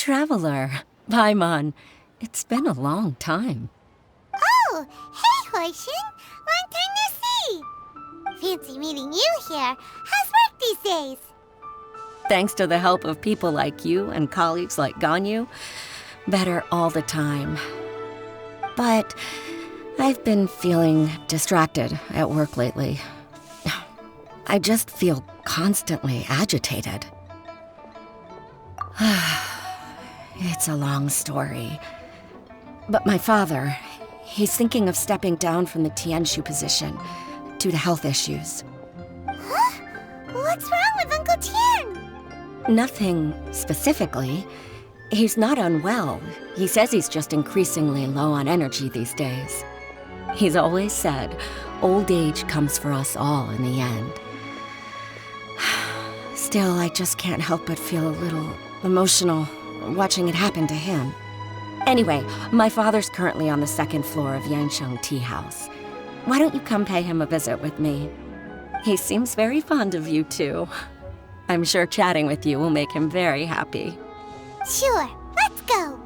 traveler. Paimon. It's been a long time. Oh, hey, Hoishin. Long time no see. Fancy meeting you here. How's work these days? Thanks to the help of people like you and colleagues like Ganyu, better all the time. But I've been feeling distracted at work lately. I just feel constantly agitated. It's a long story. But my father, he's thinking of stepping down from the Tianshu position due to health issues. Huh? What's wrong with Uncle Tian? Nothing specifically. He's not unwell. He says he's just increasingly low on energy these days. He's always said, old age comes for us all in the end. Still, I just can't help but feel a little emotional watching it happen to him. Anyway, my father's currently on the second floor of Yansheng Tea House. Why don't you come pay him a visit with me? He seems very fond of you, too. I'm sure chatting with you will make him very happy. Sure, let's go.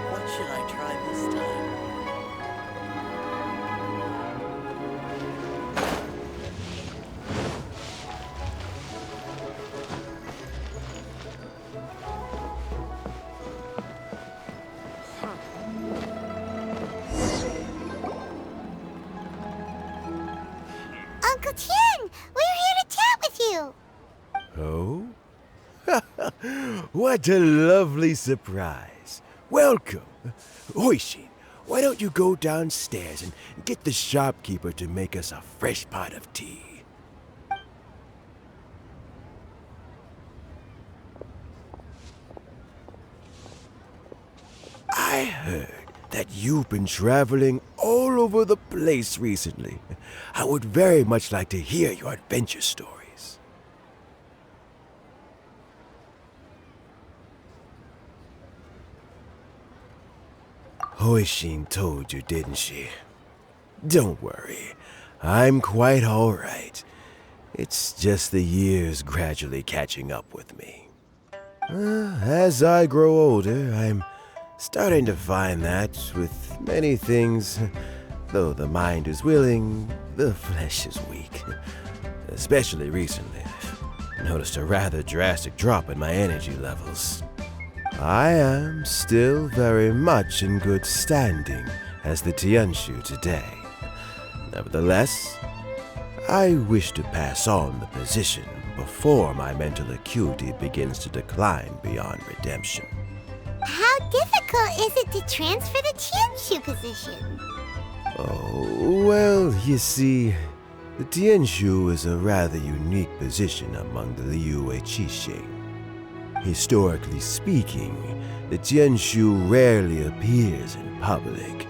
What should I try this time? Uncle Tian, we're here to chat with you. Oh? What a lovely surprise. Welcome. Hoishin, why don't you go downstairs and get the shopkeeper to make us a fresh pot of tea? I heard that you've been traveling all over the place recently. I would very much like to hear your adventure stories. Hoishin told you, didn't she? Don't worry, I'm quite all right. It's just the years gradually catching up with me. As I grow older, I'm starting to find that with many things, though the mind is willing, the flesh is weak. Especially recently, I've noticed a rather drastic drop in my energy levels. I am still very much in good standing as the Tianshu today. Nevertheless, I wish to pass on the position before my mental acuity begins to decline beyond redemption. How difficult is it to transfer the Tianshu position? Oh, well, you see, the Tianshu is a rather unique position among the Liyue Qixing. Historically speaking, the Tianshu rarely appears in public.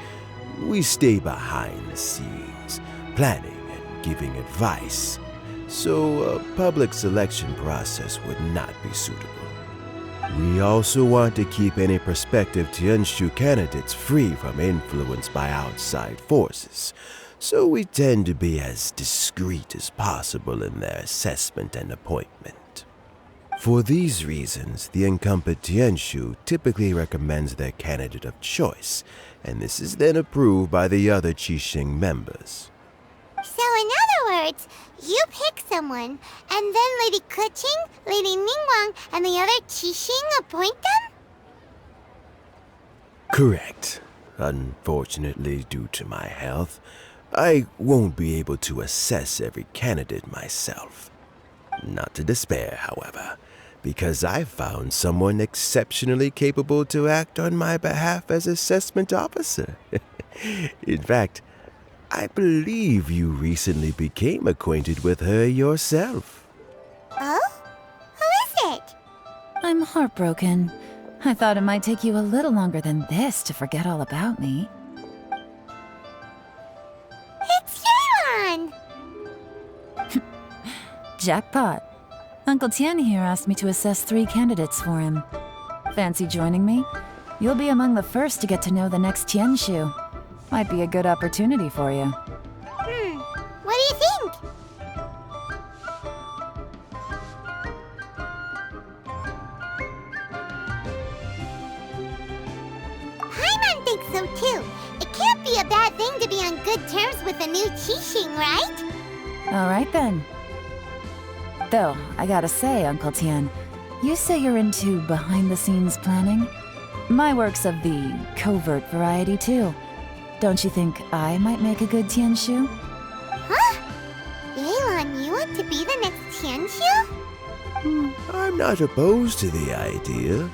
We stay behind the scenes, planning and giving advice, so a public selection process would not be suitable. We also want to keep any prospective Tianshu candidates free from influence by outside forces, so we tend to be as discreet as possible in their assessment and appointment. For these reasons, the incumbent Tianshu typically recommends their candidate of choice, and this is then approved by the other Qixing members. So in other words, you pick someone, and then Lady Keqing, Lady Ningguang, and the other Qixing appoint them? Correct. Unfortunately, due to my health, I won't be able to assess every candidate myself. Not to despair, however, because I found someone exceptionally capable to act on my behalf as assessment officer. In fact, I believe you recently became acquainted with her yourself. Oh? Who is it? I'm heartbroken. I thought it might take you a little longer than this to forget all about me. It's Yuan! Jackpot. Uncle Tian here asked me to assess 3 candidates for him. Fancy joining me? You'll be among the first to get to know the next Tianshu. Might be a good opportunity for you. What do you think? Paimon thinks so too. It can't be a bad thing to be on good terms with a new Qixing, right? Alright then. Though, I gotta say, Uncle Tian, you say you're into behind-the-scenes planning? My work's of the covert variety too. Don't you think I might make a good Tianshu? Huh? Yelan, you want to be the next Tianshu? I'm not opposed to the idea,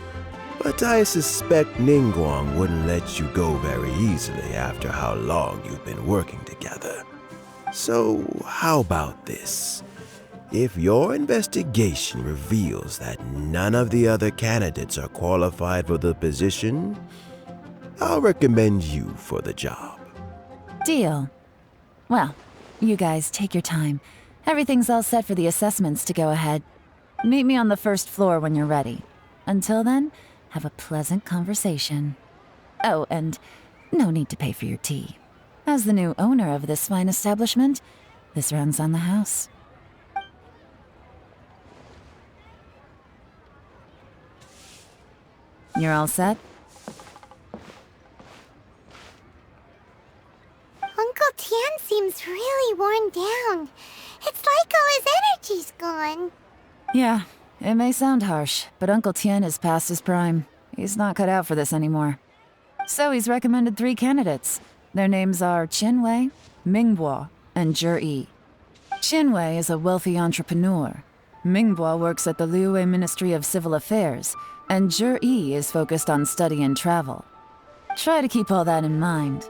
but I suspect Ningguang wouldn't let you go very easily after how long you've been working together. So, how about this? If your investigation reveals that none of the other candidates are qualified for the position, I'll recommend you for the job. Deal. Well, you guys take your time. Everything's all set for the assessments to go ahead. Meet me on the first floor when you're ready. Until then, have a pleasant conversation. Oh, and no need to pay for your tea. As the new owner of this fine establishment, this runs on the house. You're all set? Uncle Tian seems really worn down. It's like all his energy's gone. Yeah, it may sound harsh, but Uncle Tian is past his prime. He's not cut out for this anymore. So he's recommended 3 candidates. Their names are Qinwei, Mingbo, and Zhi. Qinwei is a wealthy entrepreneur. Mingbo works at the Liyue Ministry of Civil Affairs, and Zhi is focused on study and travel. Try to keep all that in mind.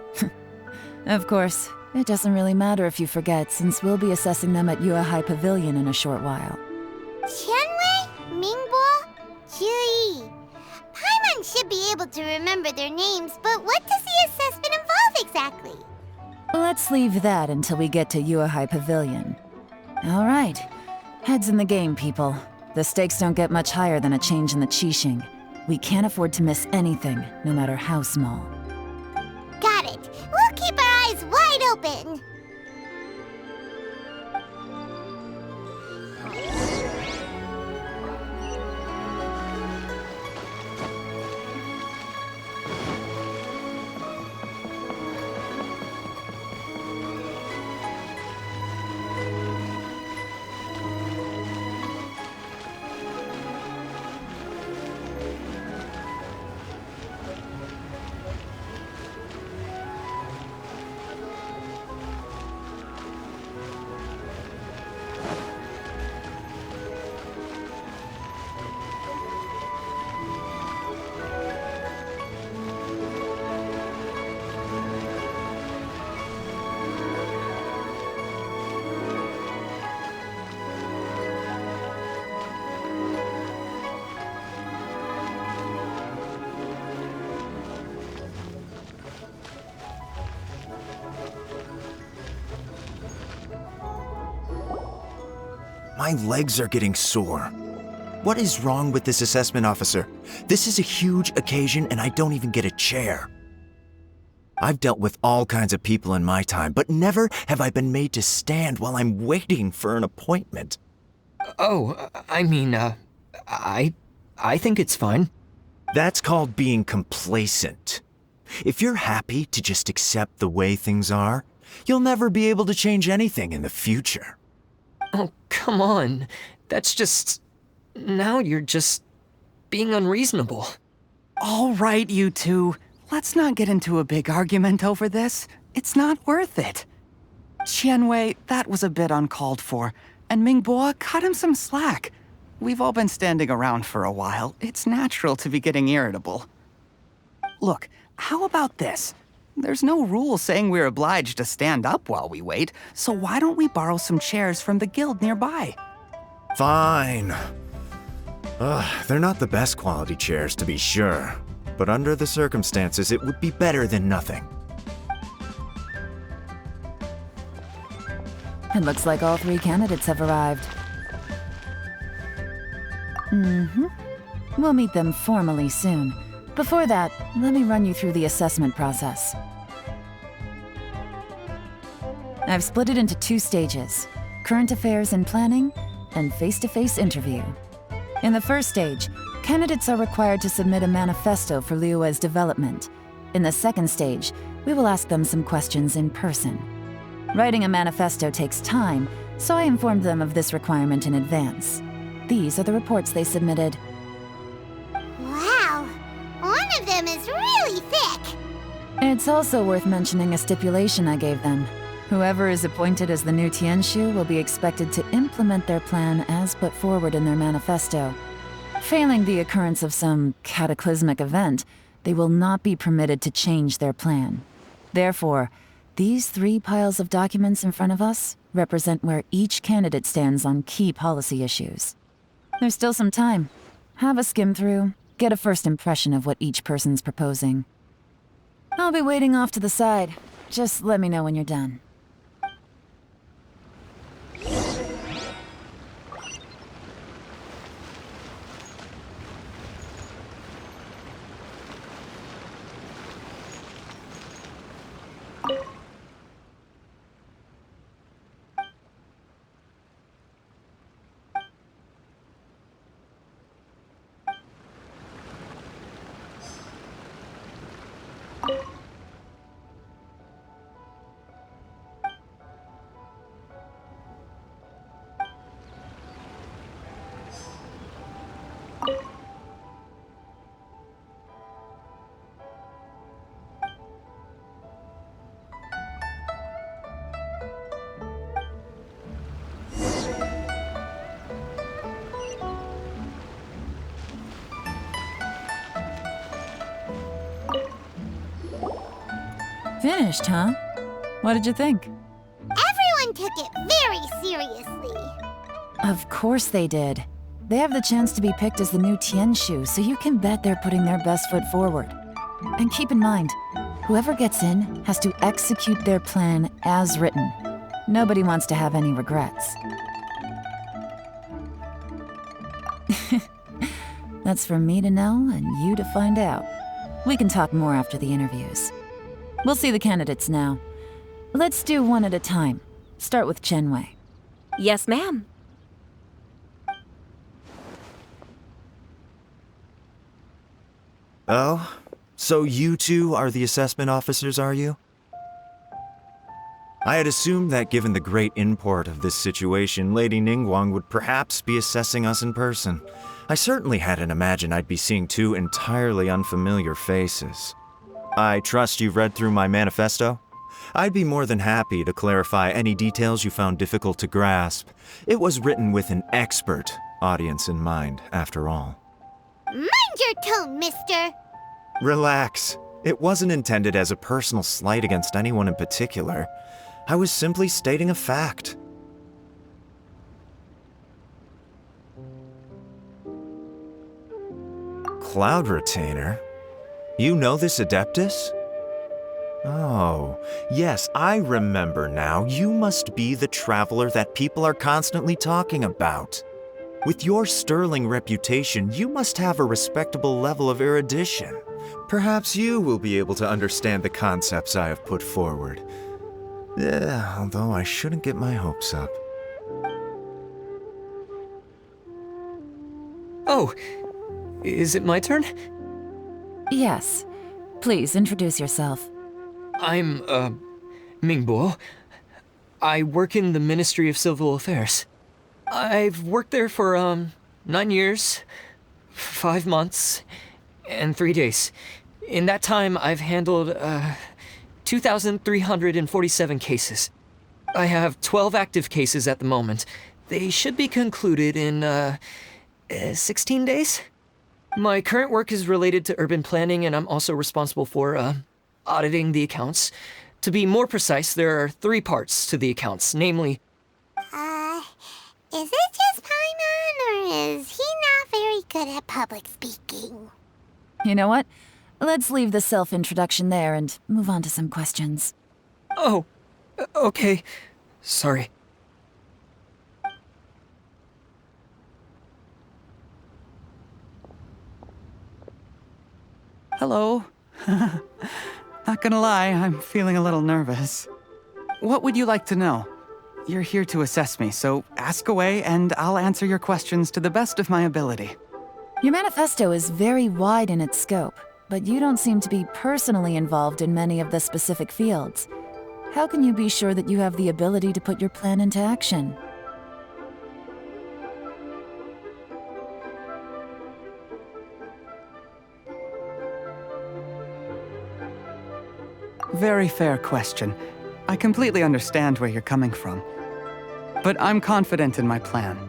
Of course, it doesn't really matter if you forget, since we'll be assessing them at Yuehai Pavilion in a short while. Qianwei, Mingbo, Zhi. Paimon should be able to remember their names, but what does the assessment involve exactly? Let's leave that until we get to Yuehai Pavilion. All right. Heads in the game, people. The stakes don't get much higher than a change in the Qixing. We can't afford to miss anything, no matter how small. Got it. We'll keep our eyes wide open. My legs are getting sore. What is wrong with this assessment officer? This is a huge occasion and I don't even get a chair. I've dealt with all kinds of people in my time, but never have I been made to stand while I'm waiting for an appointment. Oh, I think it's fine. That's called being complacent. If you're happy to just accept the way things are, you'll never be able to change anything in the future. Oh, come on. That's just... Now you're just being unreasonable. All right, you two. Let's not get into a big argument over this. It's not worth it. Qianwei, that was a bit uncalled for. And Mingbo, cut him some slack. We've all been standing around for a while. It's natural to be getting irritable. Look, how about this? There's no rule saying we're obliged to stand up while we wait, so why don't we borrow some chairs from the guild nearby? Fine. They're not the best quality chairs, to be sure. But under the circumstances, it would be better than nothing. It looks like all 3 candidates have arrived. We'll meet them formally soon. Before that, let me run you through the assessment process. I've split it into 2 stages: current affairs and planning, and face-to-face interview. In the first stage, candidates are required to submit a manifesto for Liyue's development. In the second stage, we will ask them some questions in person. Writing a manifesto takes time, so I informed them of this requirement in advance. These are the reports they submitted. Wow, one of them is really thick. It's also worth mentioning a stipulation I gave them. Whoever is appointed as the new Tianshu will be expected to implement their plan as put forward in their manifesto. Failing the occurrence of some cataclysmic event, they will not be permitted to change their plan. Therefore, these 3 piles of documents in front of us represent where each candidate stands on key policy issues. There's still some time. Have a skim through, get a first impression of what each person's proposing. I'll be waiting off to the side. Just let me know when you're done. Finished, huh? What did you think? Everyone took it very seriously. Of course they did. They have the chance to be picked as the new Tianshu, so you can bet they're putting their best foot forward. And keep in mind, whoever gets in has to execute their plan as written. Nobody wants to have any regrets. That's for me to know and you to find out. We can talk more after the interviews. We'll see the candidates now. Let's do one at a time. Start with Chenwei. Yes, ma'am. Oh? So you 2 are the assessment officers, are you? I had assumed that given the great import of this situation, Lady Ningguang would perhaps be assessing us in person. I certainly hadn't imagined I'd be seeing 2 entirely unfamiliar faces. I trust you've read through my manifesto? I'd be more than happy to clarify any details you found difficult to grasp. It was written with an expert audience in mind, after all. Mind your tone, mister. Relax. It wasn't intended as a personal slight against anyone in particular. I was simply stating a fact. Cloud Retainer? You know this Adeptus? Oh, yes, I remember now. You must be the traveler that people are constantly talking about. With your sterling reputation, you must have a respectable level of erudition. Perhaps you will be able to understand the concepts I have put forward. Although I shouldn't get my hopes up. Oh, is it my turn? Yes. Please introduce yourself. I'm, Mingbo. I work in the Ministry of Civil Affairs. I've worked there for, 9 years, 5 months, and 3 days. In that time, I've handled, 2,347 cases. I have 12 active cases at the moment. They should be concluded in, 16 days? My current work is related to urban planning, and I'm also responsible for, auditing the accounts. To be more precise, there are 3 parts to the accounts, namely... Is it just Paimon, or is he not very good at public speaking? You know what? Let's leave the self-introduction there and move on to some questions. Oh, okay. Sorry. Hello. Not gonna lie, I'm feeling a little nervous. What would you like to know? You're here to assess me, so ask away and I'll answer your questions to the best of my ability. Your manifesto is very wide in its scope, but you don't seem to be personally involved in many of the specific fields. How can you be sure that you have the ability to put your plan into action? Very fair question. I completely understand where you're coming from. But I'm confident in my plan.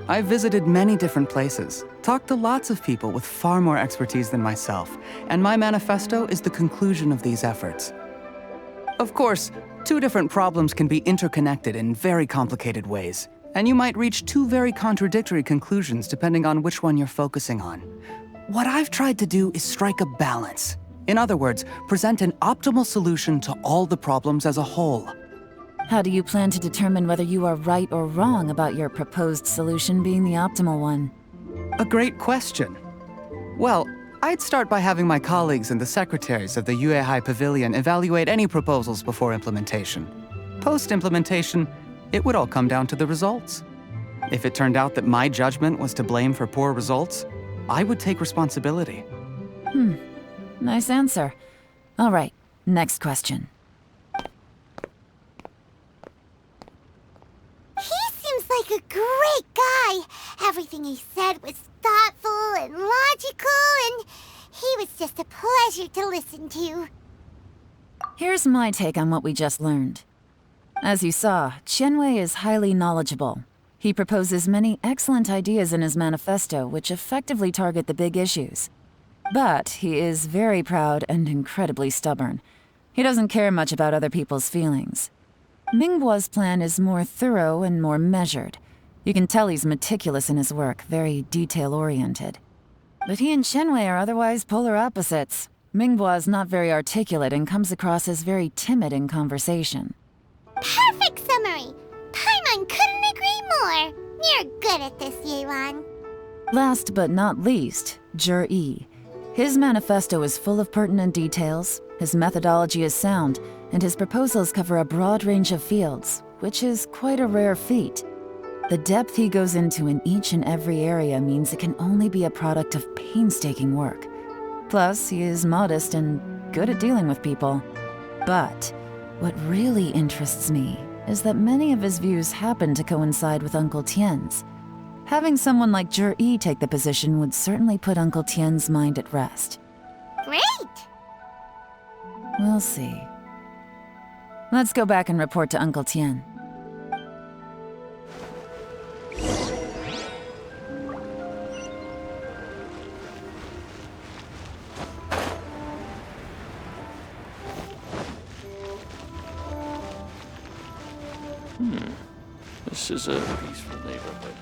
I've visited many different places, talked to lots of people with far more expertise than myself, and my manifesto is the conclusion of these efforts. Of course, two different problems can be interconnected in very complicated ways, and you might reach two very contradictory conclusions depending on which one you're focusing on. What I've tried to do is strike a balance. In other words, present an optimal solution to all the problems as a whole. How do you plan to determine whether you are right or wrong about your proposed solution being the optimal one? A great question. Well, I'd start by having my colleagues and the secretaries of the Yuehai Pavilion evaluate any proposals before implementation. Post-implementation, it would all come down to the results. If it turned out that my judgment was to blame for poor results, I would take responsibility. Nice answer. All right, next question. He seems like a great guy. Everything he said was thoughtful and logical, and he was just a pleasure to listen to. Here's my take on what we just learned. As you saw, Qianwei is highly knowledgeable. He proposes many excellent ideas in his manifesto which effectively target the big issues. But he is very proud and incredibly stubborn. He doesn't care much about other people's feelings. Mingbo's plan is more thorough and more measured. You can tell he's meticulous in his work, very detail-oriented. But he and Qianwei are otherwise polar opposites. Mingbo is not very articulate and comes across as very timid in conversation. Perfect summary! Paimon couldn't agree more! You're good at this, Yewan. Last but not least, Zhi. His manifesto is full of pertinent details, his methodology is sound, and his proposals cover a broad range of fields, which is quite a rare feat. The depth he goes into in each and every area means it can only be a product of painstaking work. Plus, he is modest and good at dealing with people. But what really interests me is that many of his views happen to coincide with Uncle Tien's. Having someone like Zhi take the position would certainly put Uncle Tien's mind at rest. Great! We'll see. Let's go back and report to Uncle Tien. This is a peaceful neighborhood.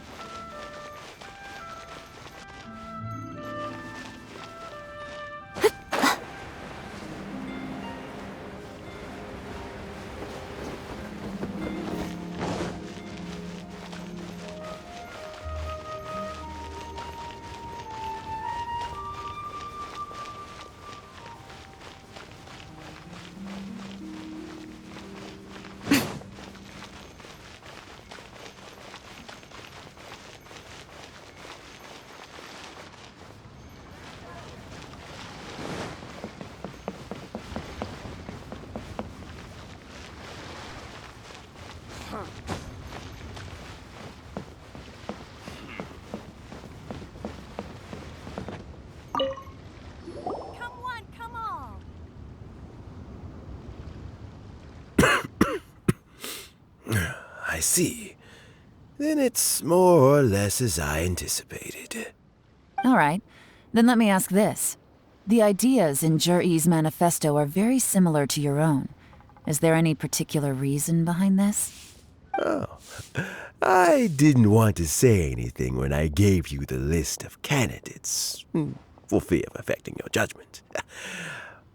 I see. Then it's more or less as I anticipated. All right, then let me ask this. The ideas in Zhi's manifesto are very similar to your own. Is there any particular reason behind this? Oh, I didn't want to say anything when I gave you the list of candidates, for fear of affecting your judgment.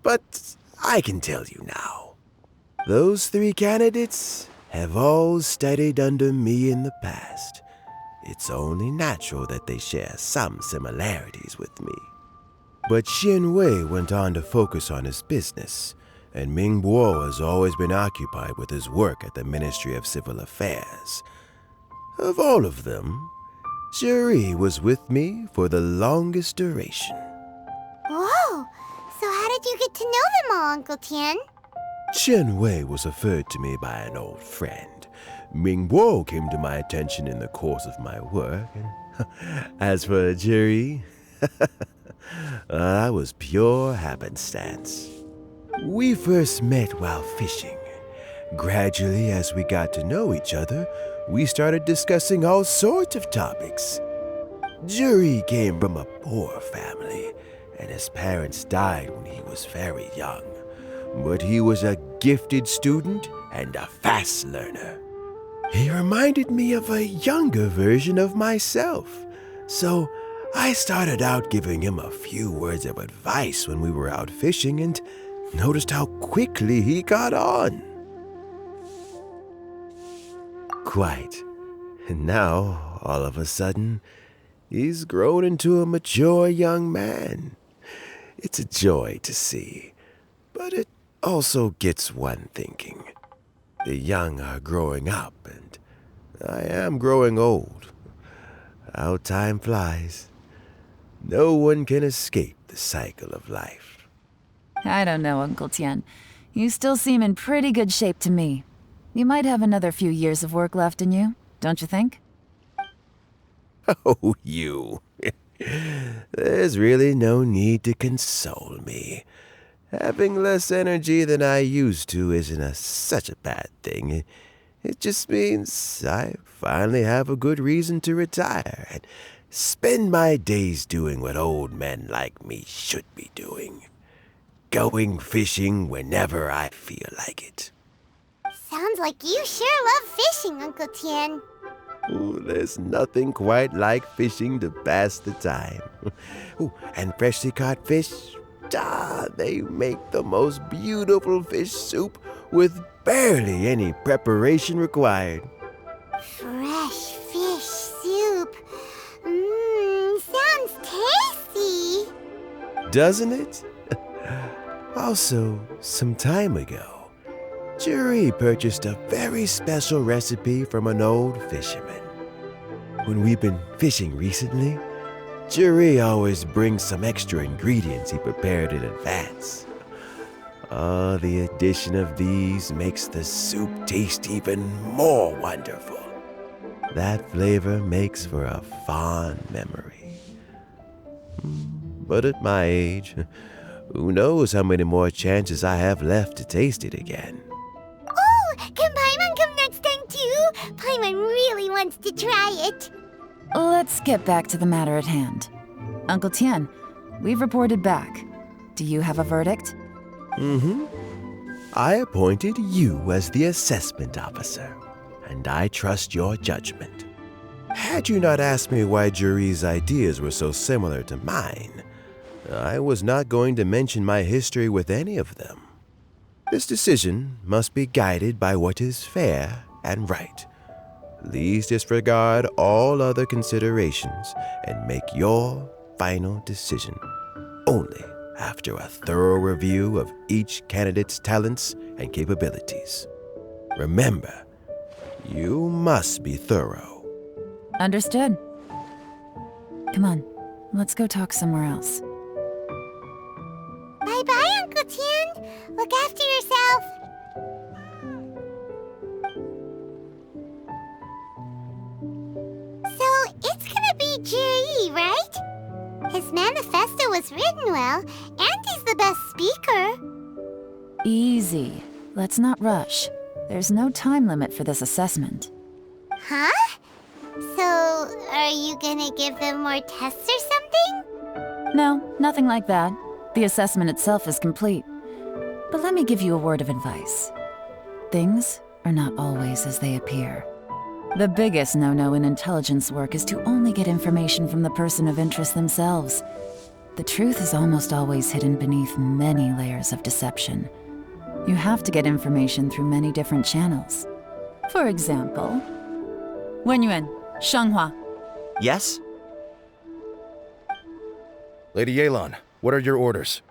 But I can tell you now. Those 3 candidates have all studied under me in the past. It's only natural that they share some similarities with me. But Xian Wei went on to focus on his business, and Ming Bo has always been occupied with his work at the Ministry of Civil Affairs. Of all of them, Zuri was with me for the longest duration. Whoa! So how did you get to know them all, Uncle Tian? Xian Wei was referred to me by an old friend. Ming Bo came to my attention in the course of my work, and as for Zuri, that was pure happenstance. We first met while fishing. Gradually, as we got to know each other, we started discussing all sorts of topics. Zuri came from a poor family, and his parents died when he was very young. But he was a gifted student and a fast learner. He reminded me of a younger version of myself, so I started out giving him a few words of advice when we were out fishing and noticed how quickly he got on. Quite. And now, all of a sudden, he's grown into a mature young man. It's a joy to see, but it also gets one thinking. The young are growing up, and I am growing old. How time flies. No one can escape the cycle of life. I don't know, Uncle Tian. You still seem in pretty good shape to me. You might have another few years of work left in you, don't you think? Oh, you. There's really no need to console me. Having less energy than I used to isn't such a bad thing. It just means I finally have a good reason to retire and spend my days doing what old men like me should be doing. Going fishing whenever I feel like it. Sounds like you sure love fishing, Uncle Tian. Ooh, there's nothing quite like fishing to pass the time. Ooh, and freshly caught fish, they make the most beautiful fish soup with barely any preparation required. Fresh fish soup. Sounds tasty. Doesn't it? Also, some time ago, Jerry purchased a very special recipe from an old fisherman. When we've been fishing recently, Jerry always brings some extra ingredients he prepared in advance. The addition of these makes the soup taste even more wonderful. That flavor makes for a fond memory. But at my age, who knows how many more chances I have left to taste it again. Oh, can Paimon come next time too? Paimon really wants to try it. Let's get back to the matter at hand. Uncle Tian, we've reported back. Do you have a verdict? I appointed you as the assessment officer, and I trust your judgment. Had you not asked me why Juri's ideas were so similar to mine, I was not going to mention my history with any of them. This decision must be guided by what is fair and right. Please disregard all other considerations and make your final decision only after a thorough review of each candidate's talents and capabilities. Remember, you must be thorough. Understood. Come on, let's go talk somewhere else. Bye-bye, Uncle Tian. Look after yourself. So, it's gonna be Jiri, right? His manifesto was written well, and he's the best speaker. Easy. Let's not rush. There's no time limit for this assessment. Huh? So, are you gonna give them more tests or something? No, nothing like that. The assessment itself is complete. But let me give you a word of advice. Things are not always as they appear. The biggest no-no in intelligence work is to only get information from the person of interest themselves. The truth is almost always hidden beneath many layers of deception. You have to get information through many different channels. For example, Wenyuan, Shanghua. Yes? Lady Yelan, What are your orders?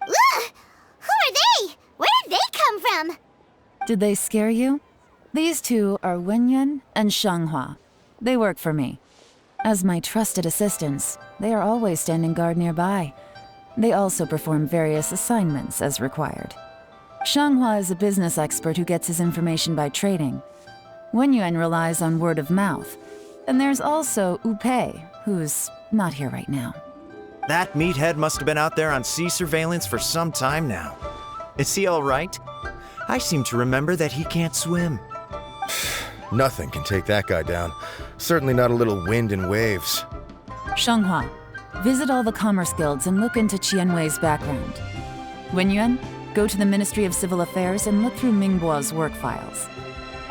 Ugh! Who are they? Where did they come from? Did they scare you? These two are Wenyuan and Shanghua. They work for me. As my trusted assistants, they are always standing guard nearby. They also perform various assignments as required. Shanghua is a business expert who gets his information by trading. Wenyuan relies on word of mouth. And there's also Upei, who's not here right now. That meathead must have been out there on sea surveillance for some time now. Is he all right? I seem to remember that he can't swim. Nothing can take that guy down. Certainly not a little wind and waves. Shanghua, visit all the commerce guilds and look into Qianwei's background. Wenyuan, go to the Ministry of Civil Affairs and look through Mingbo's work files.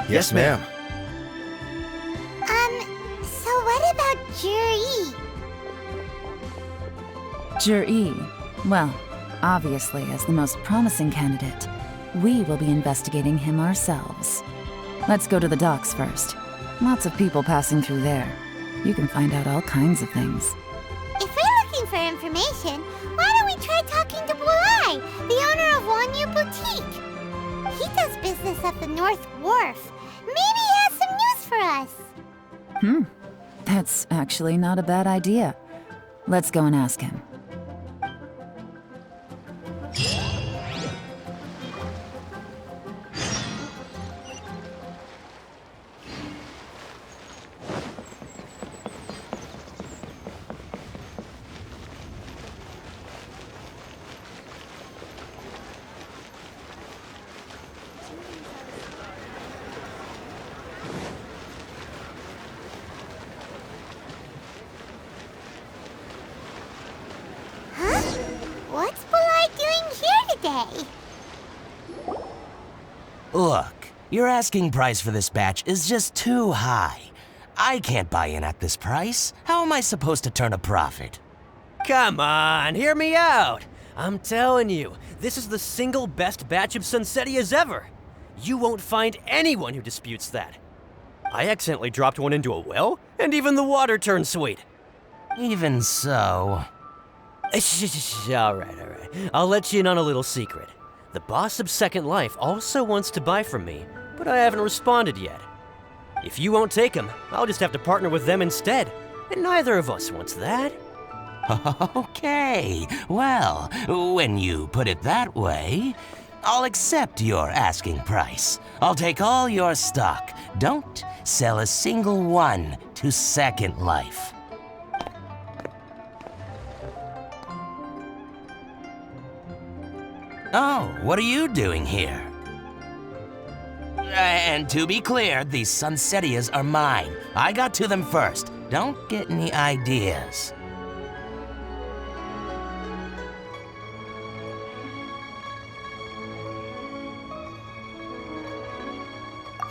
Yes, ma'am. So what about Juri? Juri, well, obviously as the most promising candidate, we will be investigating him ourselves. Let's go to the docks first. Lots of people passing through there. You can find out all kinds of things. If we're looking for information, why don't we try talking to Bulai, the owner of Wanyu Boutique? He does business at the North Wharf. Maybe he has some news for us. That's actually not a bad idea. Let's go and ask him. What's Bulai doing here today? Look, your asking price for this batch is just too high. I can't buy in at this price. How am I supposed to turn a profit? Come on, hear me out. I'm telling you, this is the single best batch of Sunsetias ever. You won't find anyone who disputes that. I accidentally dropped one into a well, and even the water turned sweet. Even so... All right. I'll let you in on a little secret. The boss of Second Life also wants to buy from me, but I haven't responded yet. If you won't take him, I'll just have to partner with them instead, and neither of us wants that. Okay, well, when you put it that way, I'll accept your asking price. I'll take all your stock. Don't sell a single one to Second Life. Oh, what are you doing here? And to be clear, these Sunsetias are mine. I got to them first. Don't get any ideas.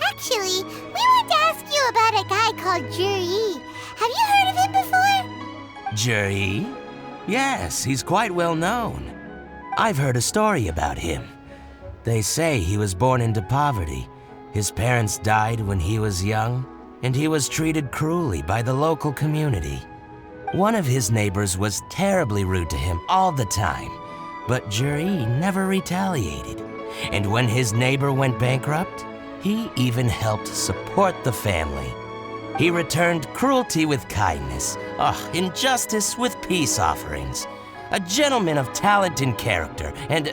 Actually, we want to ask you about a guy called Juri. Have you heard of him before? Juri? Yes, he's quite well known. I've heard a story about him. They say he was born into poverty. His parents died when he was young, and he was treated cruelly by the local community. One of his neighbors was terribly rude to him all the time, but Juri never retaliated. And when his neighbor went bankrupt, he even helped support the family. He returned cruelty with kindness, injustice with peace offerings. A gentleman of talent and character, and...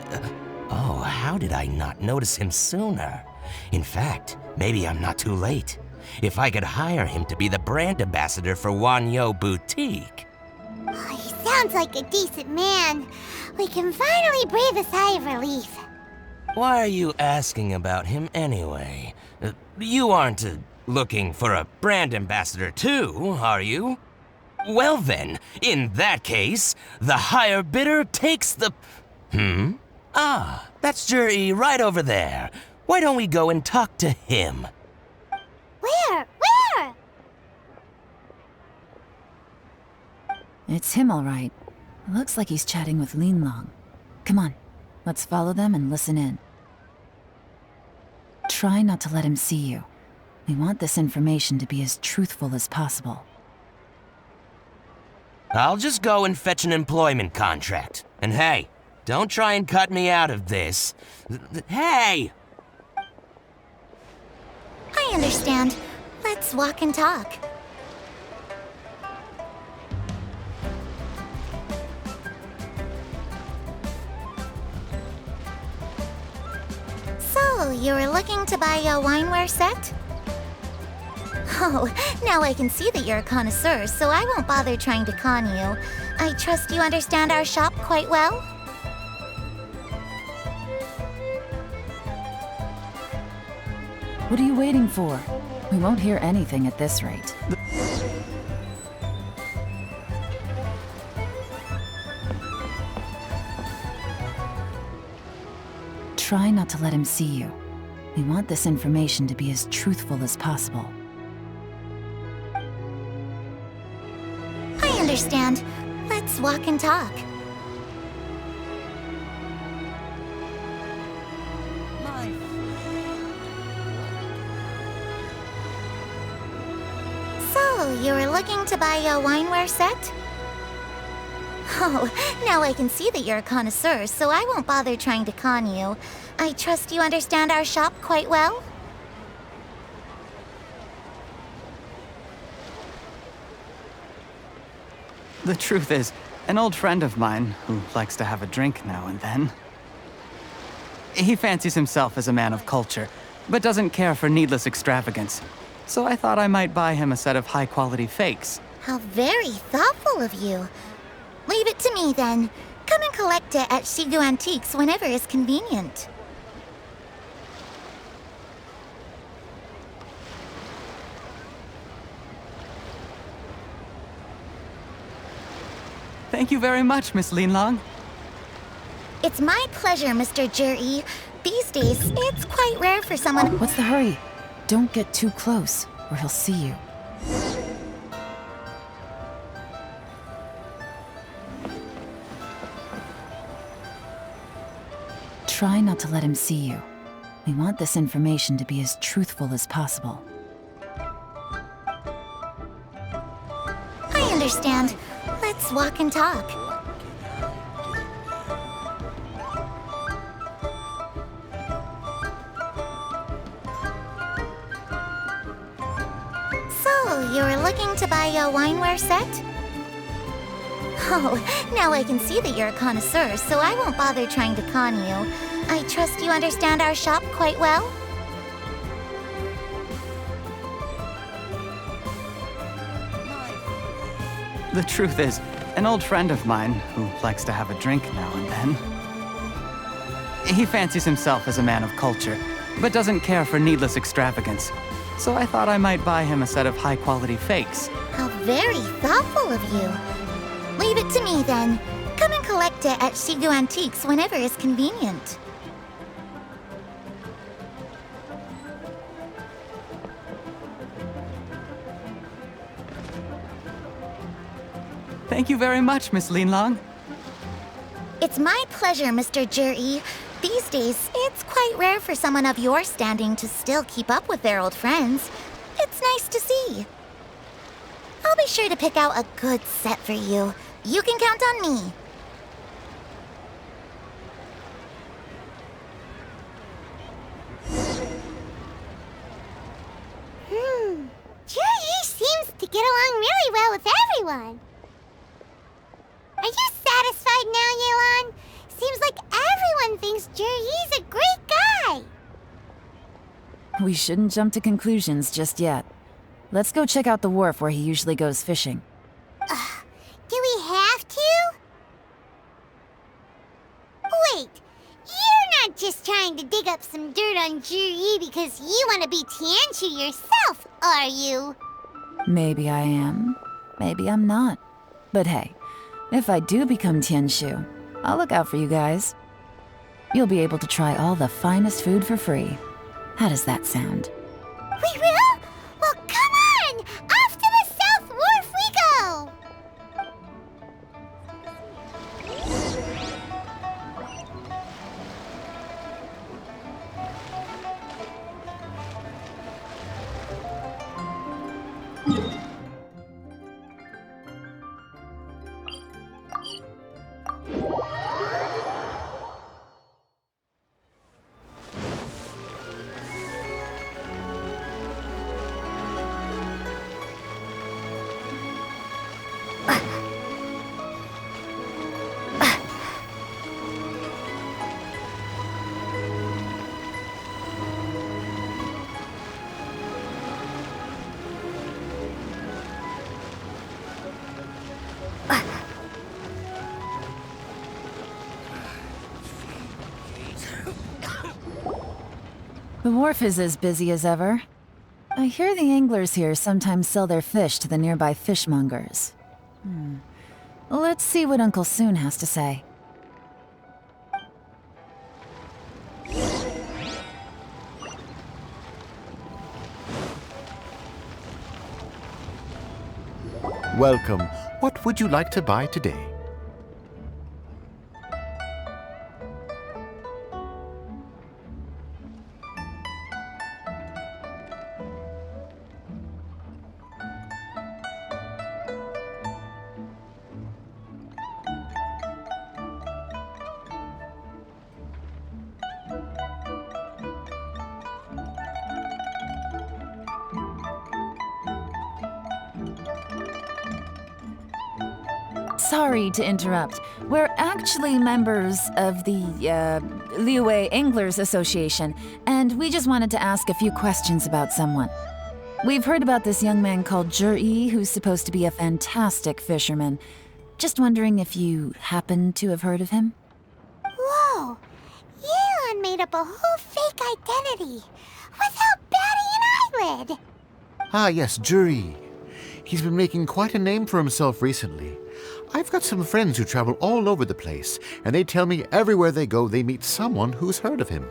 how did I not notice him sooner? In fact, maybe I'm not too late. If I could hire him to be the brand ambassador for Wanyu Boutique. Oh, he sounds like a decent man. We can finally breathe a sigh of relief. Why are you asking about him anyway? You aren't looking for a brand ambassador too, are you? Well then, in that case, the higher bidder takes the... that's Juri right over there. Why don't we go and talk to him? Where? It's him, all right. Looks like he's chatting with Linlong. Come on, let's follow them and listen in. Try not to let him see you. We want this information to be as truthful as possible. I'll just go and fetch an employment contract. And hey, don't try and cut me out of this. Hey! I understand. Let's walk and talk. So, you were looking to buy a wineware set? Oh, now I can see that you're a connoisseur, so I won't bother trying to con you. I trust you understand our shop quite well? What are you waiting for? We won't hear anything at this rate. Try not to let him see you. We want this information to be as truthful as possible. I understand. Let's walk and talk. So, you were looking to buy a wineware set? Oh, now I can see that you're a connoisseur, so I won't bother trying to con you. I trust you understand our shop quite well? The truth is, an old friend of mine, who likes to have a drink now and then, he fancies himself as a man of culture, but doesn't care for needless extravagance. So I thought I might buy him a set of high-quality fakes. How very thoughtful of you. Leave it to me, then. Come and collect it at Shigu Antiques whenever is convenient. Thank you very much, Miss Linlong. It's my pleasure, Mr. Juri. These days, it's quite rare for someone— What's the hurry? Don't get too close, or he'll see you. Try not to let him see you. We want this information to be as truthful as possible. I understand. Let's walk and talk. So, you were looking to buy a wineware set? Oh, now I can see that you're a connoisseur, so I won't bother trying to con you. I trust you understand our shop quite well? The truth is, an old friend of mine, who likes to have a drink now and then, he fancies himself as a man of culture, but doesn't care for needless extravagance. So I thought I might buy him a set of high-quality fakes. How very thoughtful of you. Leave it to me, then. Come and collect it at Shigu Antiques whenever is convenient. Thank you very much, Miss Linlong. It's my pleasure, Mr. Juri. These days, it's quite rare for someone of your standing to still keep up with their old friends. It's nice to see. I'll be sure to pick out a good set for you. You can count on me. Juri seems to get along really well with everyone. Are you satisfied now, Yelan? Seems like everyone thinks Juri's a great guy. We shouldn't jump to conclusions just yet. Let's go check out the wharf where he usually goes fishing. Do we have to? Wait, you're not just trying to dig up some dirt on Juri because you want to be Tianshu yourself, are you? Maybe I am, maybe I'm not. But hey, if I do become Tianshu, I'll look out for you guys. You'll be able to try all the finest food for free. How does that sound? We will? Well, come on! Off to the South Wharf we go! The wharf is as busy as ever. I hear the anglers here sometimes sell their fish to the nearby fishmongers. Let's see what Uncle Soon has to say. Welcome. What would you like to buy today? Sorry to interrupt. We're actually members of the, Liyue Anglers Association, and we just wanted to ask a few questions about someone. We've heard about this young man called Zhi, who's supposed to be a fantastic fisherman. Just wondering if you happen to have heard of him? Whoa! Yeon made up a whole fake identity without batting an eyelid! Ah, yes, Zhi. He's been making quite a name for himself recently. I've got some friends who travel all over the place, and they tell me everywhere they go they meet someone who's heard of him.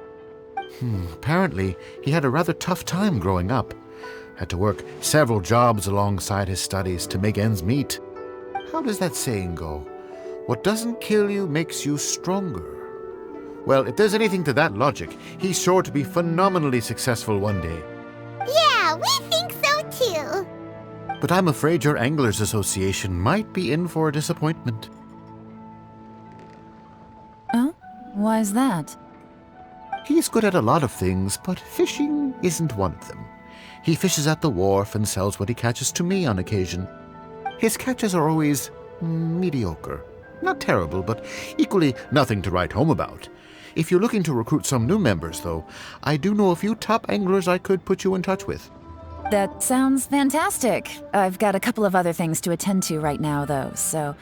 Apparently, he had a rather tough time growing up. Had to work several jobs alongside his studies to make ends meet. How does that saying go? What doesn't kill you makes you stronger. Well, if there's anything to that logic, he's sure to be phenomenally successful one day. Yeah, we think so too! But I'm afraid your Anglers Association might be in for a disappointment. Oh? Why's that? He's good at a lot of things, but fishing isn't one of them. He fishes at the wharf and sells what he catches to me on occasion. His catches are always mediocre. Not terrible, but equally nothing to write home about. If you're looking to recruit some new members, though, I do know a few top anglers I could put you in touch with. That sounds fantastic. I've got a couple of other things to attend to right now, though, so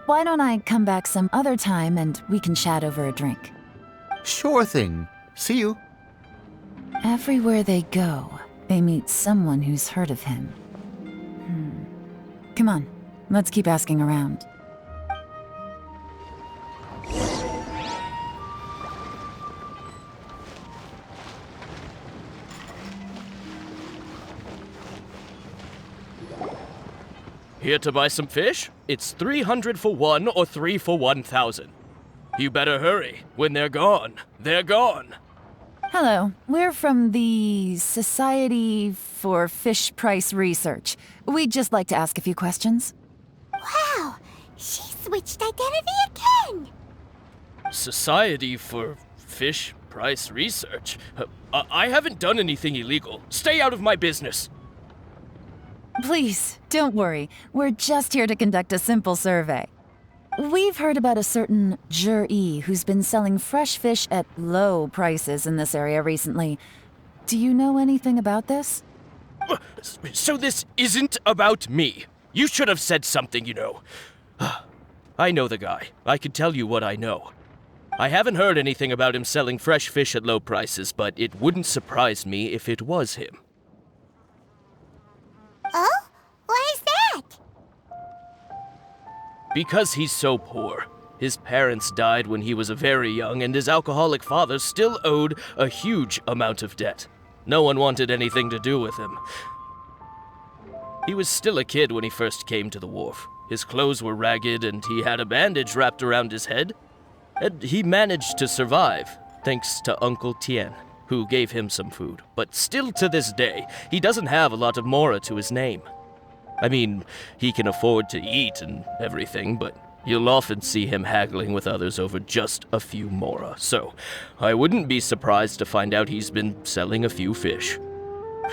why don't I come back some other time and we can chat over a drink? Sure thing. See you. Everywhere they go, they meet someone who's heard of him. Come on, let's keep asking around. Here to buy some fish? It's 300 for one or 3 for 1,000. You better hurry. When they're gone, they're gone. Hello, we're from the Society for Fish Price Research. We'd just like to ask a few questions. Wow! She switched identity again! Society for Fish Price Research? I haven't done anything illegal. Stay out of my business. Please, don't worry. We're just here to conduct a simple survey. We've heard about a certain Zhi who's been selling fresh fish at low prices in this area recently. Do you know anything about this? So this isn't about me. You should have said something, you know. I know the guy. I can tell you what I know. I haven't heard anything about him selling fresh fish at low prices, but it wouldn't surprise me if it was him. Oh? Why is that? Because he's so poor. His parents died when he was very young, and his alcoholic father still owed a huge amount of debt. No one wanted anything to do with him. He was still a kid when he first came to the wharf. His clothes were ragged, and he had a bandage wrapped around his head. And he managed to survive, thanks to Uncle Tien, who gave him some food. But still to this day, he doesn't have a lot of mora to his name. I mean, he can afford to eat and everything, but you'll often see him haggling with others over just a few mora. So, I wouldn't be surprised to find out he's been selling a few fish.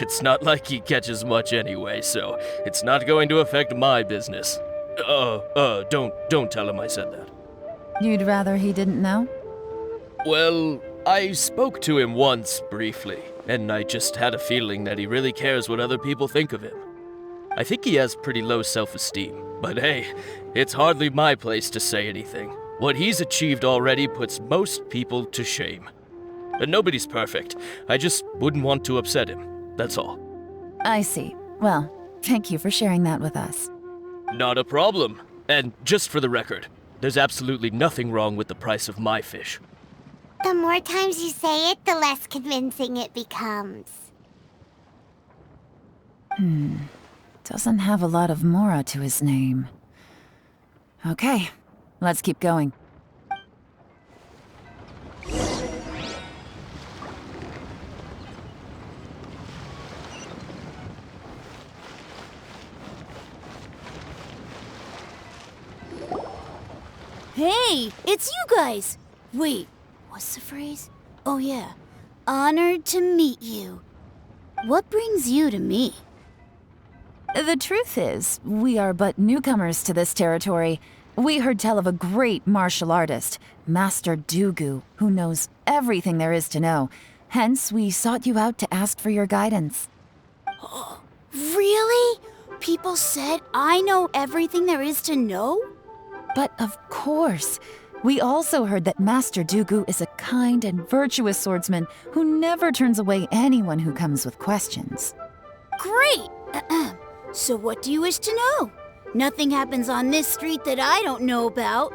It's not like he catches much anyway, so it's not going to affect my business. Don't tell him I said that. You'd rather he didn't know? Well, I spoke to him once, briefly, and I just had a feeling that he really cares what other people think of him. I think he has pretty low self-esteem, but hey, it's hardly my place to say anything. What he's achieved already puts most people to shame. And nobody's perfect. I just wouldn't want to upset him. That's all. I see. Well, thank you for sharing that with us. Not a problem. And just for the record, there's absolutely nothing wrong with the price of my fish. The more times you say it, the less convincing it becomes. Doesn't have a lot of mora to his name. Okay, let's keep going. Hey, it's you guys! Wait, what's the phrase? Oh yeah, honored to meet you. What brings you to me? The truth is, we are but newcomers to this territory. We heard tell of a great martial artist, Master Dugu, who knows everything there is to know. Hence, we sought you out to ask for your guidance. Really? People said I know everything there is to know? But of course, we also heard that Master Dugu is a kind and virtuous swordsman who never turns away anyone who comes with questions. Great! So what do you wish to know? Nothing happens on this street that I don't know about.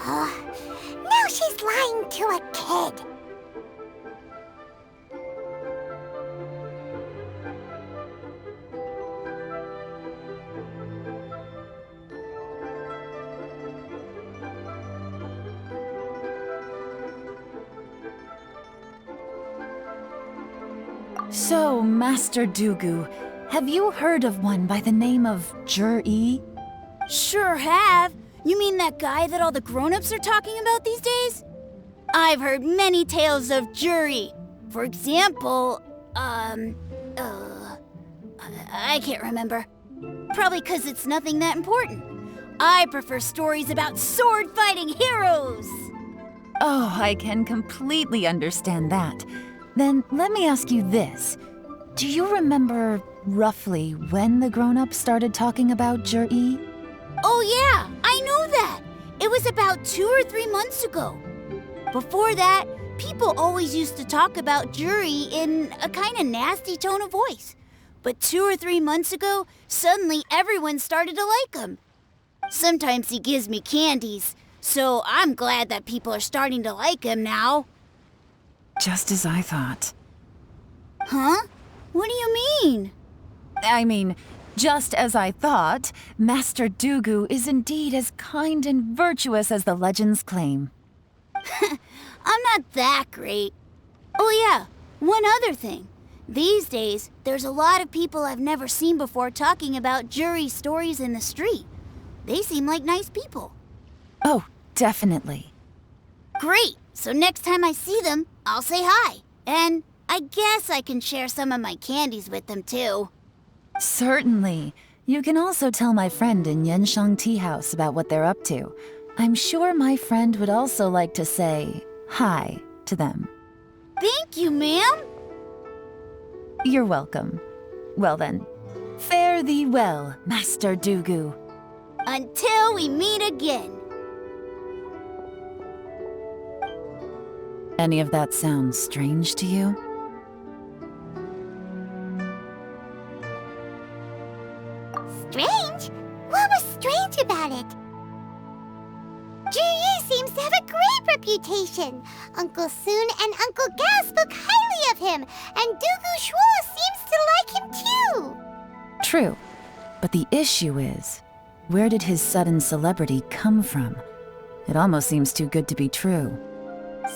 Now she's lying to a kid. So, Master Dugu, have you heard of one by the name of Jur-E? Sure have. You mean that guy that all the grown-ups are talking about these days? I've heard many tales of Juri. For example, I can't remember. Probably 'cause it's nothing that important. I prefer stories about sword-fighting heroes. Oh, I can completely understand that. Then let me ask you this. Do you remember roughly when the grown-ups started talking about Jur-E? Oh yeah, I know that. It was about 2 or 3 months ago. Before that, people always used to talk about Juri in a kind of nasty tone of voice. But 2 or 3 months ago, suddenly everyone started to like him. Sometimes he gives me candies, so I'm glad that people are starting to like him now. Just as I thought. Huh? What do you mean? I mean, just as I thought, Master Dugu is indeed as kind and virtuous as the legends claim. I'm not that great. Oh yeah, one other thing. These days, there's a lot of people I've never seen before talking about Juri stories in the street. They seem like nice people. Oh, definitely. Great! So next time I see them, I'll say hi. And I guess I can share some of my candies with them too. Certainly. You can also tell my friend in Genshin Tea House about what they're up to. I'm sure my friend would also like to say hi to them. Thank you, ma'am. You're welcome. Well then, fare thee well, Master Dugu. Until we meet again. Any of that sound strange to you? Strange? What was strange about it? Juri seems to have a great reputation. Uncle Soon and Uncle Gao spoke highly of him, and Dugu Shuo seems to like him too. True, but the issue is, where did his sudden celebrity come from? It almost seems too good to be true.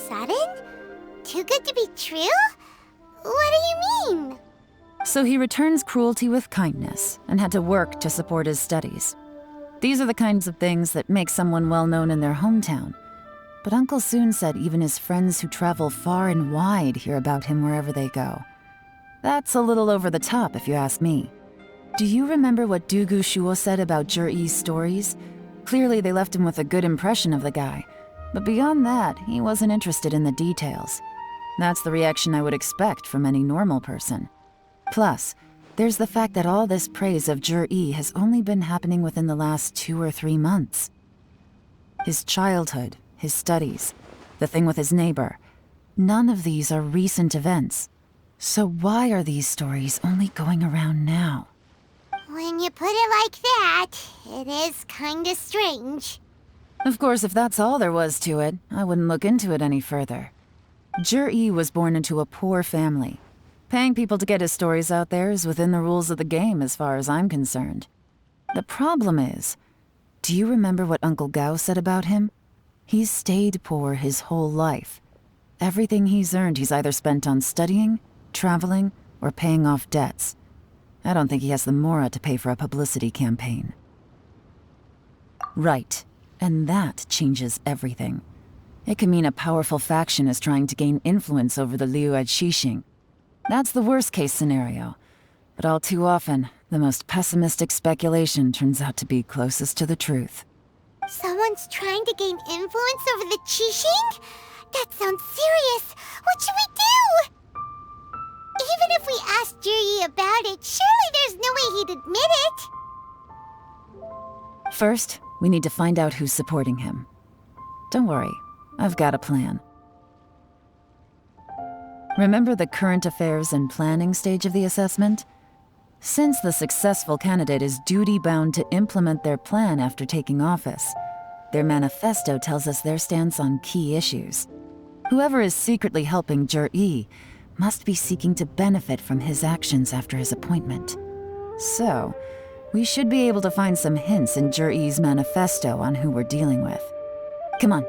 Sudden? Too good to be true? What do you mean? So he returns cruelty with kindness and had to work to support his studies. These are the kinds of things that make someone well known in their hometown. But Uncle Soon said even his friends who travel far and wide hear about him wherever they go. That's a little over the top if you ask me. Do you remember what Dugu Shuo said about Jur-E's stories? Clearly they left him with a good impression of the guy. But beyond that, he wasn't interested in the details. That's the reaction I would expect from any normal person. Plus, there's the fact that all this praise of Jur-E has only been happening within the last 2 or 3 months. His childhood, his studies, the thing with his neighbor. None of these are recent events. So why are these stories only going around now? When you put it like that, it is kinda strange. Of course, if that's all there was to it, I wouldn't look into it any further. Jur-E was born into a poor family. Paying people to get his stories out there is within the rules of the game as far as I'm concerned. The problem is, do you remember what Uncle Gao said about him? He's stayed poor his whole life. Everything he's earned he's either spent on studying, traveling, or paying off debts. I don't think he has the mora to pay for a publicity campaign. Right, and that changes everything. It can mean a powerful faction is trying to gain influence over the Liu at Xixing. That's the worst-case scenario. But all too often, the most pessimistic speculation turns out to be closest to the truth. Someone's trying to gain influence over the Qixing? That sounds serious. What should we do? Even if we asked Juri about it, surely there's no way he'd admit it. First, we need to find out who's supporting him. Don't worry, I've got a plan. Remember the current affairs and planning stage of the assessment? Since the successful candidate is duty-bound to implement their plan after taking office, their manifesto tells us their stance on key issues. Whoever is secretly helping Jur-E must be seeking to benefit from his actions after his appointment. So, we should be able to find some hints in Jur-E's manifesto on who we're dealing with. Come on,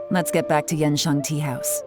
let's get back to Yansheng Tea House.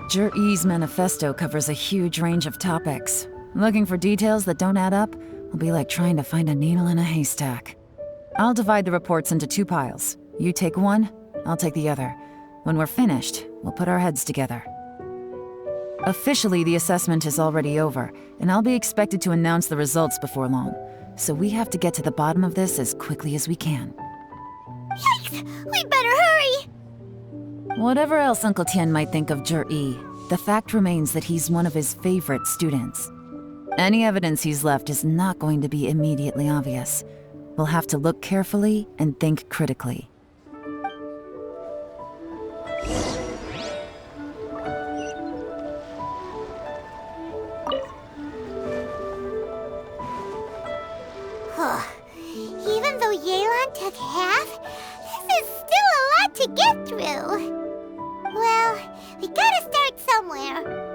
Jur-E's manifesto covers a huge range of topics. Looking for details that don't add up will be like trying to find a needle in a haystack. I'll divide the reports into 2 piles. You take one, I'll take the other. When we're finished, we'll put our heads together. Officially, the assessment is already over, and I'll be expected to announce the results before long. So we have to get to the bottom of this as quickly as we can. Yikes! We better hurry! Whatever else Uncle Tian might think of Jur-E, the fact remains that he's one of his favorite students. Any evidence he's left is not going to be immediately obvious. We'll have to look carefully and think critically. Even though Yelan took half, this is still a lot to get through. Well, we gotta start somewhere.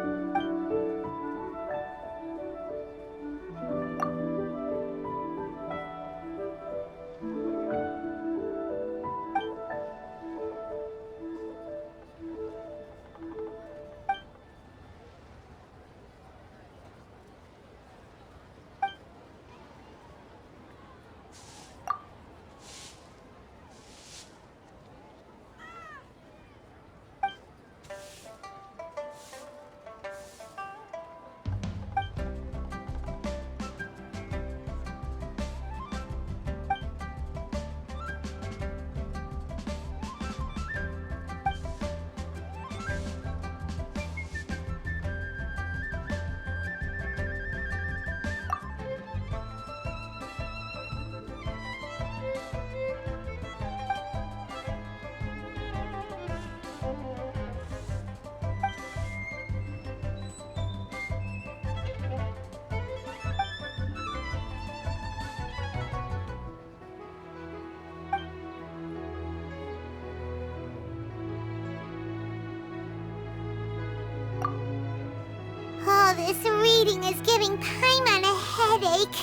Oh, this reading is giving Paimon a headache.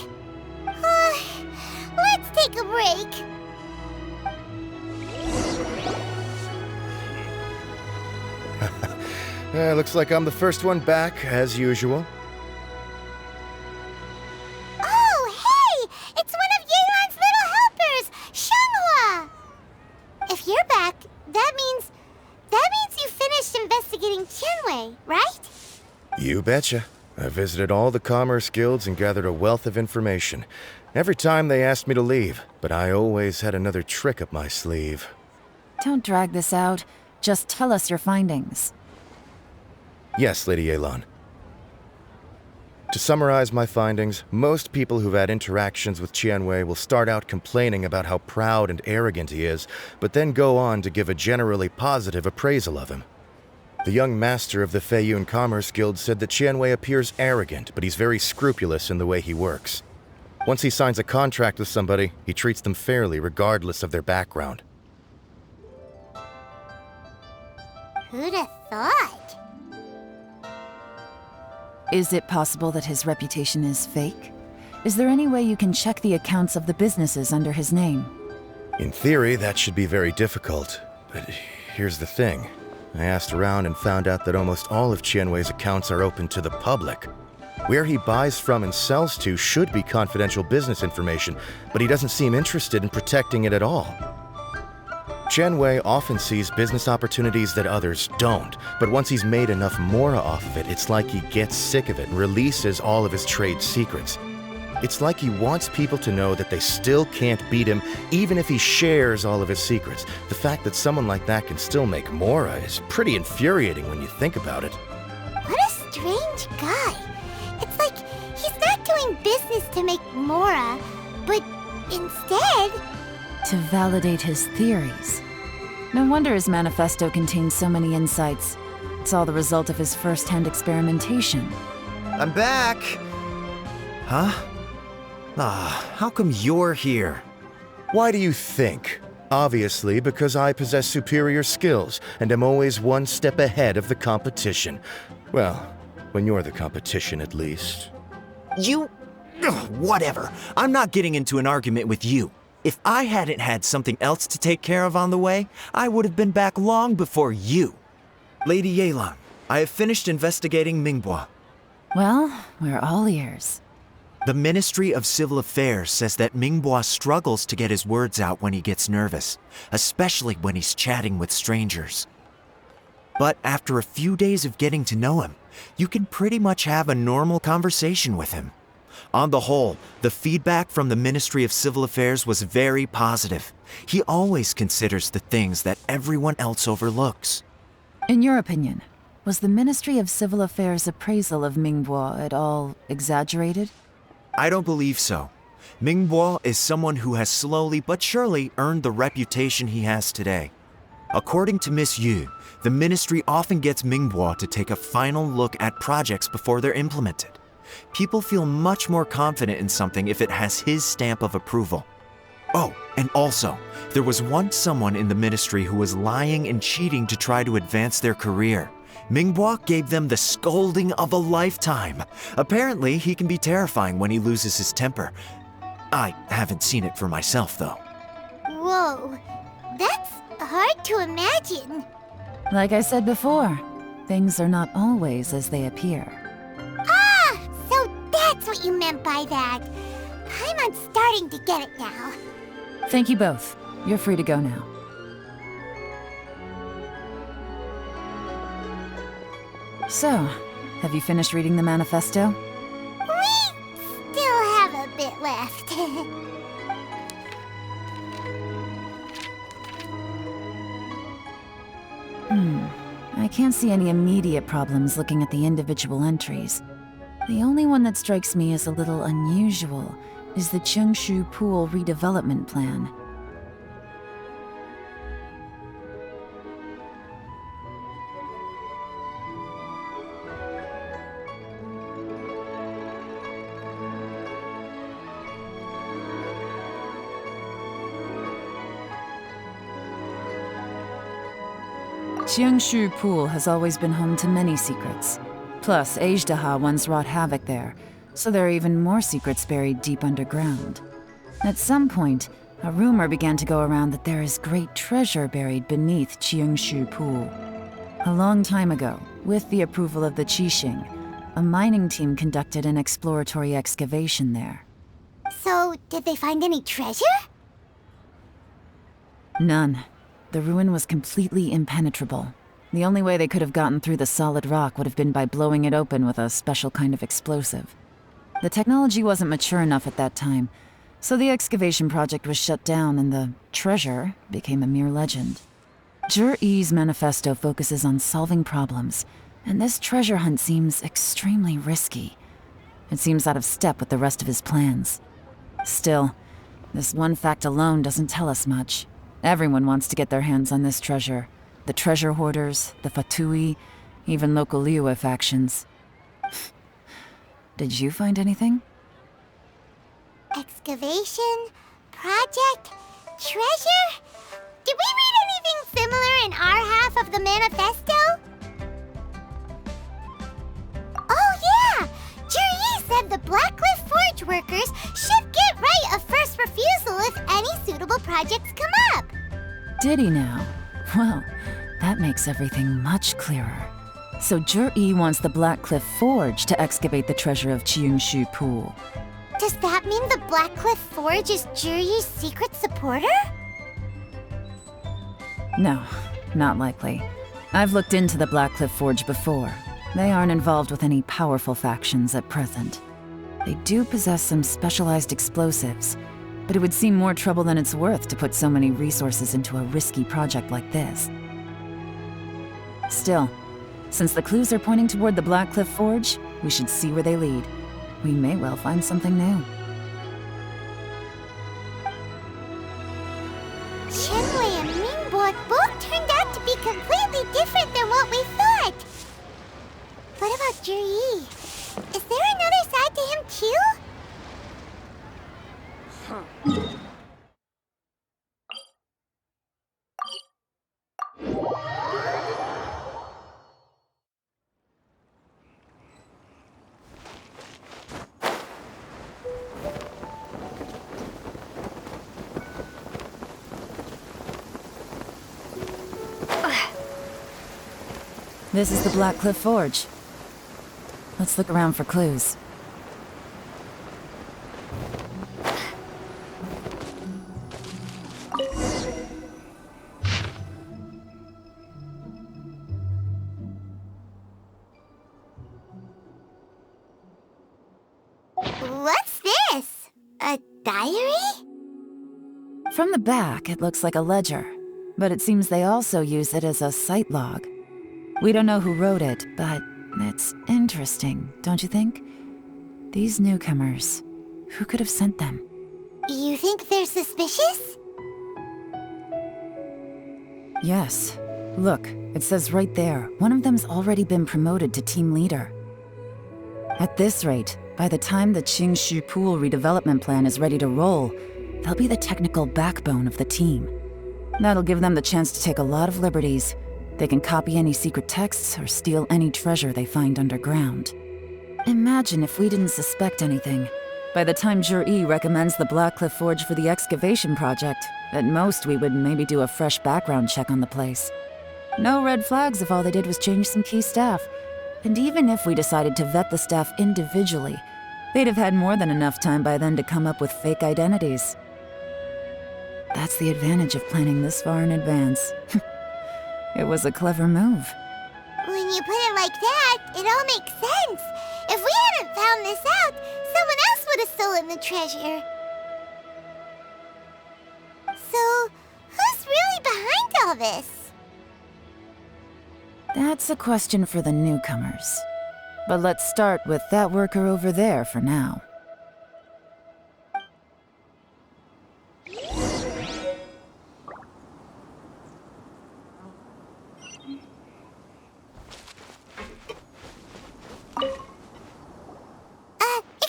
Let's take a break. Looks like I'm the first one back, as usual. Oh, hey! It's one of Yelan's little helpers, Shenghua! If You betcha. I visited all the commerce guilds and gathered a wealth of information. Every time they asked me to leave, but I always had another trick up my sleeve. Don't drag this out. Just tell us your findings. Yes, Lady Yelan. To summarize my findings, most people who've had interactions with Qianwei will start out complaining about how proud and arrogant he is, but then go on to give a generally positive appraisal of him. The young master of the Feiyun Commerce Guild said that Qianwei appears arrogant, but he's very scrupulous in the way he works. Once he signs a contract with somebody, he treats them fairly regardless of their background. Who'd have thought? Is it possible that his reputation is fake? Is there any way you can check the accounts of the businesses under his name? In theory, that should be very difficult, but here's the thing. I asked around and found out that almost all of Qianwei's accounts are open to the public. Where he buys from and sells to should be confidential business information, but he doesn't seem interested in protecting it at all. Qianwei often sees business opportunities that others don't, but once he's made enough mora off of it, it's like he gets sick of it and releases all of his trade secrets. It's like he wants people to know that they still can't beat him, even if he shares all of his secrets. The fact that someone like that can still make mora is pretty infuriating when you think about it. What a strange guy. It's like he's not doing business to make mora, but instead... to validate his theories. No wonder his manifesto contains so many insights. It's all the result of his first-hand experimentation. I'm back! Huh? How come you're here? Why do you think? Obviously, because I possess superior skills and am always one step ahead of the competition. Well, when you're the competition, at least. You... Ugh, whatever. I'm not getting into an argument with you. If I hadn't had something else to take care of on the way, I would have been back long before you. Lady Yelan, I have finished investigating Mingbua. Well, we're all ears. The Ministry of Civil Affairs says that Mingbua struggles to get his words out when he gets nervous, especially when he's chatting with strangers. But after a few days of getting to know him, you can pretty much have a normal conversation with him. On the whole, the feedback from the Ministry of Civil Affairs was very positive. He always considers the things that everyone else overlooks. In your opinion, was the Ministry of Civil Affairs' appraisal of Mingbua at all exaggerated? I don't believe so. Mingbua is someone who has slowly but surely earned the reputation he has today. According to Miss Yu, the Ministry often gets Mingbua to take a final look at projects before they're implemented. People feel much more confident in something if it has his stamp of approval. Oh, and also, there was once someone in the ministry who was lying and cheating to try to advance their career. Mingbua gave them the scolding of a lifetime. Apparently, he can be terrifying when he loses his temper. I haven't seen it for myself, though. Whoa, that's hard to imagine. Like I said before, things are not always as they appear. So that's what you meant by that. I'm starting to get it now. Thank you both. You're free to go now. So, have you finished reading the manifesto? We still have a bit left. I can't see any immediate problems looking at the individual entries. The only one that strikes me as a little unusual is the Chengshu Pool redevelopment plan. Chengshu Pool has always been home to many secrets. Plus, Ajdaha once wrought havoc there, so there are even more secrets buried deep underground. At some point, a rumor began to go around that there is great treasure buried beneath Chengshu Pool. A long time ago, with the approval of the Qixing, a mining team conducted an exploratory excavation there. So, did they find any treasure? None. The ruin was completely impenetrable. The only way they could have gotten through the solid rock would have been by blowing it open with a special kind of explosive. The technology wasn't mature enough at that time, so the excavation project was shut down and the treasure became a mere legend. Zhi-Yi's manifesto focuses on solving problems, and this treasure hunt seems extremely risky. It seems out of step with the rest of his plans. Still, this one fact alone doesn't tell us much. Everyone wants to get their hands on this treasure. The treasure hoarders, the Fatui, even local Liyue factions. Did you find anything? Excavation, project, treasure? Did we read anything similar in our half of the manifesto? Oh yeah! Juri said the Blackcliff Forge workers should get right of first refusal if any suitable projects come up. Did he now? Well, that makes everything much clearer. So Zhi-Yi wants the Blackcliff Forge to excavate the treasure of Qingshu Pool. Does that mean the Blackcliff Forge is Juri's secret supporter? No, not likely. I've looked into the Blackcliff Forge before. They aren't involved with any powerful factions at present. They do possess some specialized explosives, but it would seem more trouble than it's worth to put so many resources into a risky project like this. Still, since the clues are pointing toward the Blackcliff Forge, we should see where they lead. We may well find something new. Shenwei and Mingbo both turned out to be completely different than what we thought. What about Juri? Is there another side to him too? This is the Blackcliff Forge. Let's look around for clues. What's this? A diary? From the back, it looks like a ledger, but it seems they also use it as a site log. We don't know who wrote it, but it's interesting, don't you think? These newcomers, who could have sent them? You think they're suspicious? Yes. Look, it says right there, one of them's already been promoted to team leader. At this rate, by the time the Qingshu Pool redevelopment plan is ready to roll, they'll be the technical backbone of the team. That'll give them the chance to take a lot of liberties. They can copy any secret texts or steal any treasure they find underground. Imagine if we didn't suspect anything. By the time Zhi-Yi recommends the Blackcliff Forge for the excavation project, at most we would maybe do a fresh background check on the place. No red flags if all they did was change some key staff. And even if we decided to vet the staff individually, they'd have had more than enough time by then to come up with fake identities. That's the advantage of planning this far in advance. It was a clever move. When you put it like that, it all makes sense. If we hadn't found this out, someone else would have stolen the treasure. So, who's really behind all this? That's a question for the newcomers. But let's start with that worker over there for now.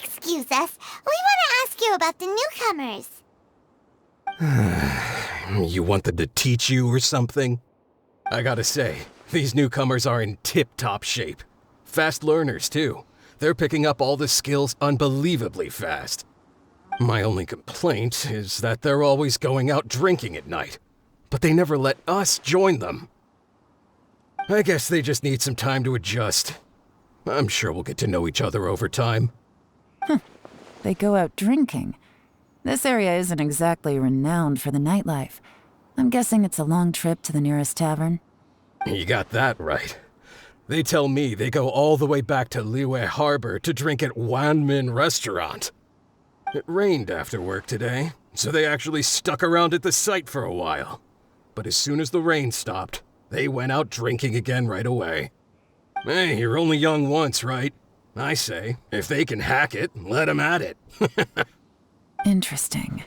Excuse us. We want to ask you about the newcomers. You want them to teach you or something? I gotta say, these newcomers are in tip-top shape. Fast learners, too. They're picking up all the skills unbelievably fast. My only complaint is that they're always going out drinking at night, but they never let us join them. I guess they just need some time to adjust. I'm sure we'll get to know each other over time. They go out drinking. This area isn't exactly renowned for the nightlife. I'm guessing it's a long trip to the nearest tavern. You got that right. They tell me they go all the way back to Liyue Harbor to drink at Wanmin Restaurant. It rained after work today, so they actually stuck around at the site for a while. But as soon as the rain stopped, they went out drinking again right away. Hey, you're only young once, right? I say, if they can hack it, let them at it. Interesting.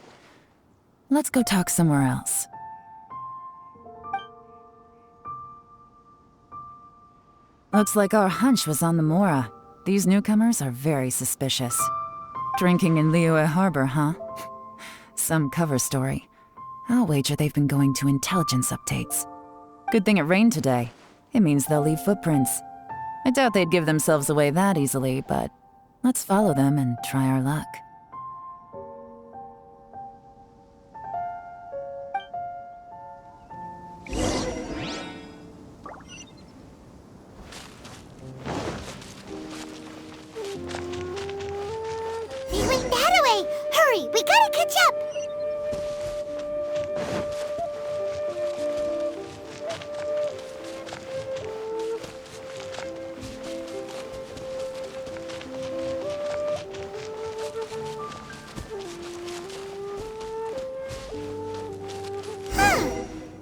Let's go talk somewhere else. Looks like our hunch was on the Mora. These newcomers are very suspicious. Drinking in Liyue Harbor, huh? Some cover story. I'll wager they've been going to intelligence updates. Good thing it rained today. It means they'll leave footprints. I doubt they'd give themselves away that easily, but let's follow them and try our luck. They went that way! Hurry, we gotta catch up!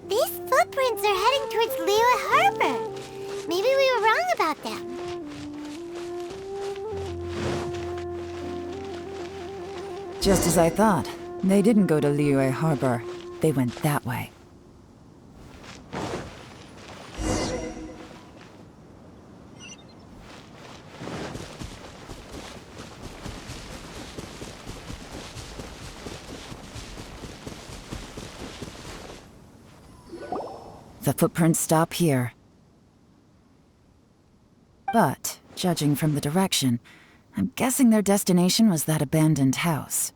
These footprints are heading towards Liyue Harbor. Maybe we were wrong about them. Just as I thought. They didn't go to Liyue Harbor. They went that way. The footprints stop here. But, judging from the direction, I'm guessing their destination was that abandoned house.